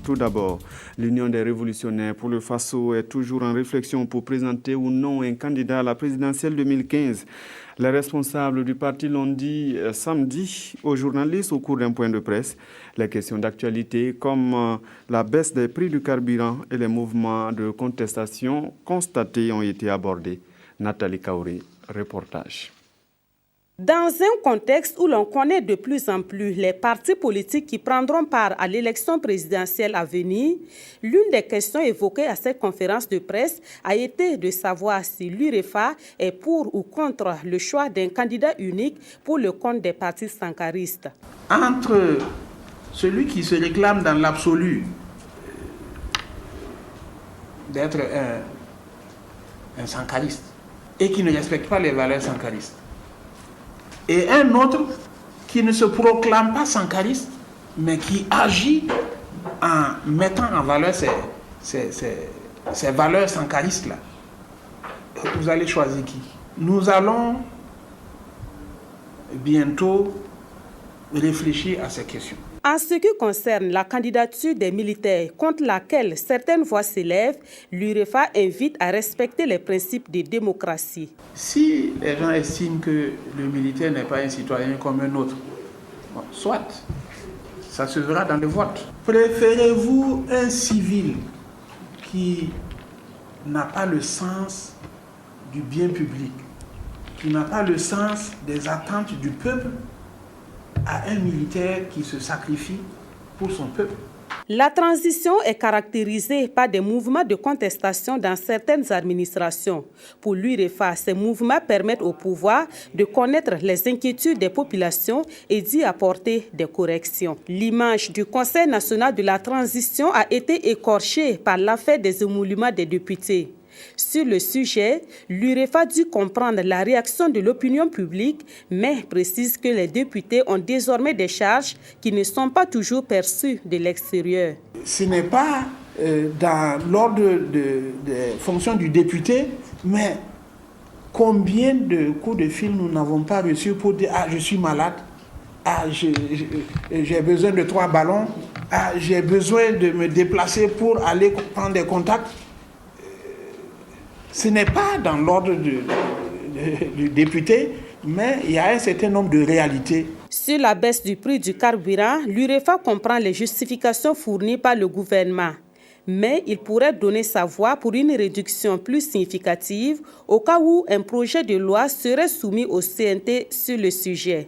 Tout d'abord, l'Union des révolutionnaires pour le Faso est toujours en réflexion pour présenter ou non un candidat à la présidentielle 2015. Les responsables du parti l'ont dit samedi aux journalistes au cours d'un point de presse. Les questions d'actualité comme la baisse des prix du carburant et les mouvements de contestation constatés ont été abordés. Nathalie Kaouri, reportage. Dans un contexte où l'on connaît de plus en plus les partis politiques qui prendront part à l'élection présidentielle à venir, l'une des questions évoquées à cette conférence de presse a été de savoir si l'UREFA est pour ou contre le choix d'un candidat unique pour le compte des partis sankaristes. Entre celui qui se réclame dans l'absolu d'être un sankariste et qui ne respecte pas les valeurs sankaristes, et un autre qui ne se proclame pas sankariste, mais qui agit en mettant en valeur ces valeurs sankaristes-là. Vous allez choisir qui? Nous allons bientôt réfléchir à ces questions. En ce qui concerne la candidature des militaires contre laquelle certaines voix s'élèvent, l'UREFA invite à respecter les principes de démocratie. Si les gens estiment que le militaire n'est pas un citoyen comme un autre, bon, soit, ça se verra dans le vote. Préférez-vous un civil qui n'a pas le sens du bien public, qui n'a pas le sens des attentes du peuple, à un militaire qui se sacrifie pour son peuple? La transition est caractérisée par des mouvements de contestation dans certaines administrations. Pour l'UREFA, ces mouvements permettent au pouvoir de connaître les inquiétudes des populations et d'y apporter des corrections. L'image du Conseil national de la transition a été écorchée par l'affaire des émoluments des députés. Sur le sujet, l'UREFA dut comprendre la réaction de l'opinion publique, mais précise que les députés ont désormais des charges qui ne sont pas toujours perçues de l'extérieur. Ce n'est pas dans l'ordre des fonctions du député, mais combien de coups de fil nous n'avons pas reçus pour dire « Ah, je suis malade, ah, j'ai besoin de 3 ballons, ah, j'ai besoin de me déplacer pour aller prendre des contacts ». Ce n'est pas dans l'ordre du député, mais il y a un certain nombre de réalités. Sur la baisse du prix du carburant, l'UREFA comprend les justifications fournies par le gouvernement. Mais il pourrait donner sa voix pour une réduction plus significative au cas où un projet de loi serait soumis au CNT sur le sujet.